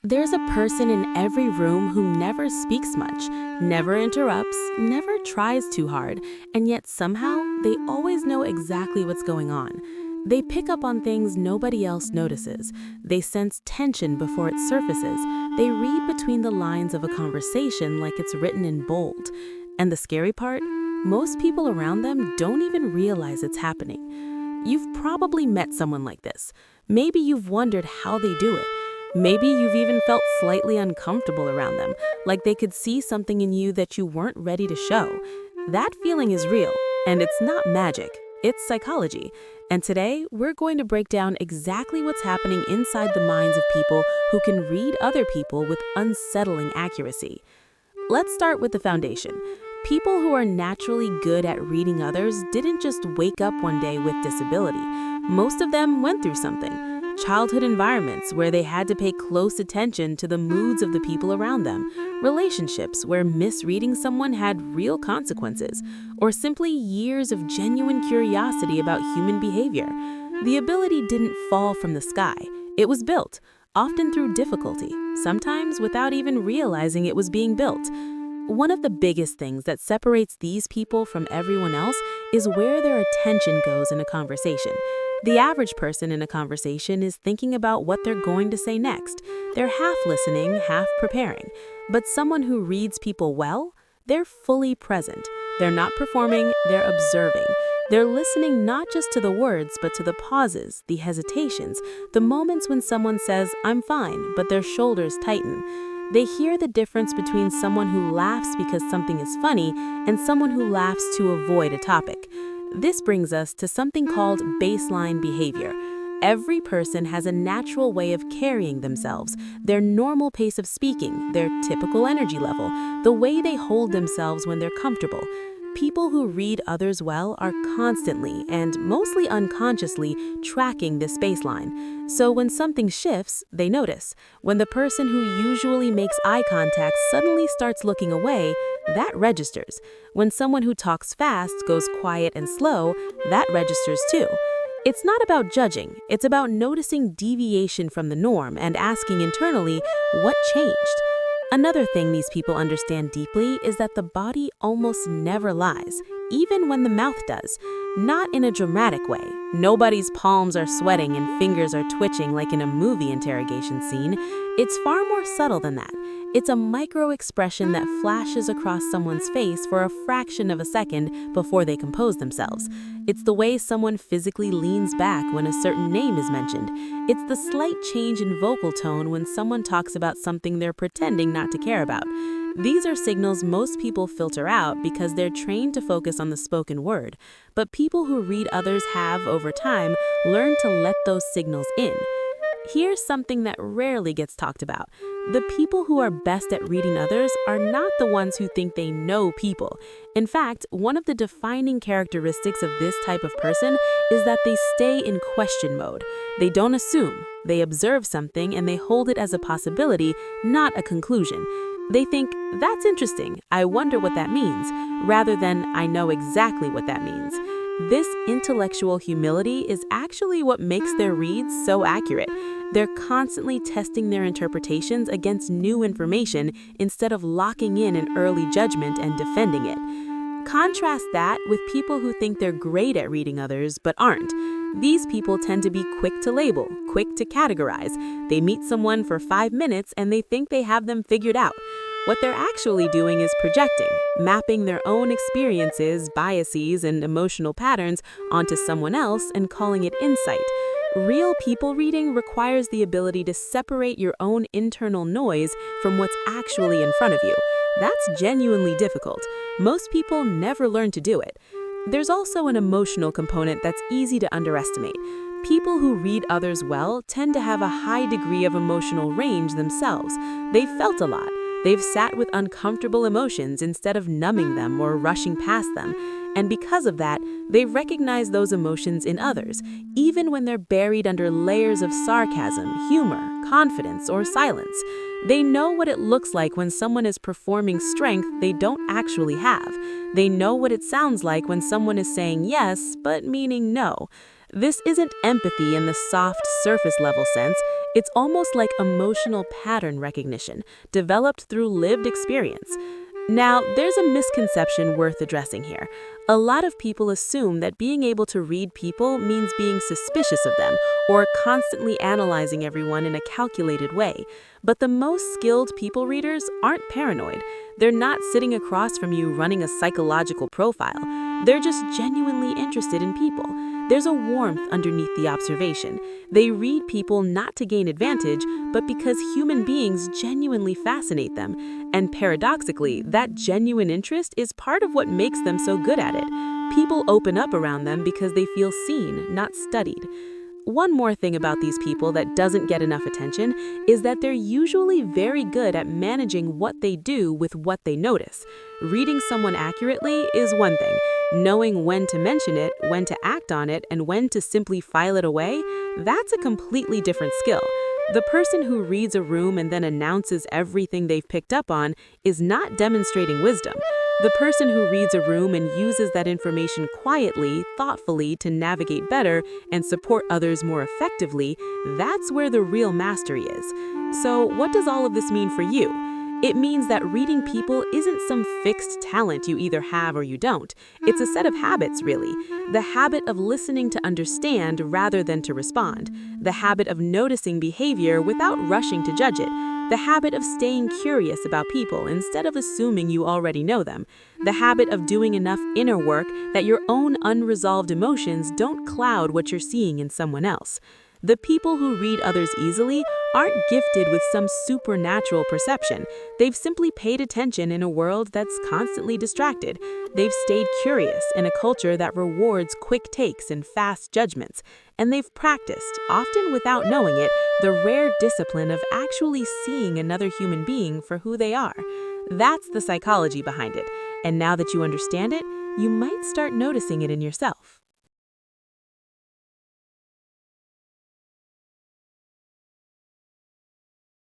There's a person in every room who never speaks much, never interrupts, never tries too hard, and yet somehow they always know exactly what's going on. They pick up on things nobody else notices. They sense tension before it surfaces. They read between the lines of a conversation like it's written in bold. And the scary part? Most people around them don't even realize it's happening. You've probably met someone like this. Maybe you've wondered how they do it. Maybe you've even felt slightly uncomfortable around them, like they could see something in you that you weren't ready to show. That feeling is real, and it's not magic, it's psychology. And today, we're going to break down exactly what's happening inside the minds of people who can read other people with unsettling accuracy. Let's start with the foundation. People who are naturally good at reading others didn't just wake up one day with disability. Most of them went through something. Childhood environments where they had to pay close attention to the moods of the people around them, relationships where misreading someone had real consequences, or simply years of genuine curiosity about human behavior. The ability didn't fall from the sky. It was built, often through difficulty, sometimes without even realizing it was being built. One of the biggest things that separates these people from everyone else is where their attention goes in a conversation. The average person in a conversation is thinking about what they're going to say next. They're half listening, half preparing. But someone who reads people well, they're fully present. They're not performing, they're observing. They're listening not just to the words, but to the pauses, the hesitations, the moments when someone says, "I'm fine," but their shoulders tighten. They hear the difference between someone who laughs because something is funny and someone who laughs to avoid a topic. This brings us to something called baseline behavior. Every person has a natural way of carrying themselves, their normal pace of speaking, their typical energy level, the way they hold themselves when they're comfortable. People who read others well are constantly and mostly unconsciously tracking this baseline. So when something shifts, they notice. When the person who usually makes eye contact suddenly starts looking away, that registers. When someone who talks fast goes quiet and slow, that registers too. It's not about judging, it's about noticing deviation from the norm and asking internally, what changed? Another thing these people understand deeply is that the body almost never lies, even when the mouth does. Not in a dramatic way. Nobody's palms are sweating and fingers are twitching like in a movie interrogation scene. It's far more subtle than that. It's a micro-expression that flashes across someone's face for a fraction of a second before they compose themselves. It's the way someone physically leans back when a certain name is mentioned. It's the slight change in vocal tone when someone talks about something they're pretending not to care about. These are signals most people filter out because they're trained to focus on the spoken word. But people who read others have, over time, learned to let those signals in. Here's something that rarely gets talked about. The people who are best at reading others are not the ones who think they know people. In fact, one of the defining characteristics of this type of person is that they stay in question mode. They don't assume. They observe something and they hold it as a possibility, not a conclusion. They think, "That's interesting, I wonder what that means," rather than, "I know exactly what that means." This intellectual humility is actually what makes their reads so accurate. They're constantly testing their interpretations against new information instead of locking in an early judgment and defending it. Contrast that with people who think they're great at reading others but aren't. These people tend to be quick to label, quick to categorize. They meet someone for 5 minutes and they think they have them figured out. What they're actually doing is projecting, mapping their own experiences, biases, and emotional patterns onto someone else and calling it insight. Real people reading requires the ability to separate your own internal noise from what's actually in front of you. That's genuinely difficult. Most people never learn to do it. There's also an emotional component that's easy to underestimate. People who read others well tend to have a high degree of emotional range themselves. They've felt a lot. They've sat with uncomfortable emotions instead of numbing them or rushing past them. And because of that, they recognize those emotions in others, even when they're buried under layers of sarcasm, humor, confidence, or silence. They know what it looks like when someone is performing strength they don't actually have. They know what it sounds like when someone is saying yes, but meaning no. This isn't empathy in the soft, surface-level sense. It's almost like emotional pattern recognition, developed through lived experience. Now, there's a misconception worth addressing here. A lot of people assume that being able to read people means being suspicious of them or constantly analyzing everyone in a calculated way. But the most skilled people readers aren't paranoid. They're not sitting across from you running a psychological profile. They're just genuinely interested in people. There's a warmth underneath the observation. They read people not to gain advantage, but because human beings genuinely fascinate them. And paradoxically, that genuine interest is part of what makes them so good at it. People open up around them because they feel seen, not studied. One more thing about these people that doesn't get enough attention is that they're usually very good at managing what they do with what they notice. Reading someone accurately is one thing. Knowing when to mention it, when to act on it, and when to simply file it away, that's a completely different skill. The person who reads a room and then announces everything they've picked up on is not demonstrating wisdom. The person who reads a room and uses that information quietly, thoughtfully to navigate better and support others more effectively, that's where the real mastery is. So, what does all of this mean for you? It means that reading people isn't some fixed talent you either have or you don't. It's a set of habits, really. The habit of listening to understand rather than to respond. The habit of noticing behavior without rushing to judge it. The habit of staying curious about people instead of assuming you already know them. The habit of doing enough inner work that your own unresolved emotions don't cloud what you're seeing in someone else. The people who read others easily aren't gifted with some supernatural perception. They've simply paid attention in a world that's constantly distracted. They've stayed curious in a culture that rewards quick takes and fast judgments. And they've practiced, often without knowing it, the rare discipline of actually seeing another human being for who they are. That's the psychology behind it. And now that you understand it, you might start noticing it in yourself.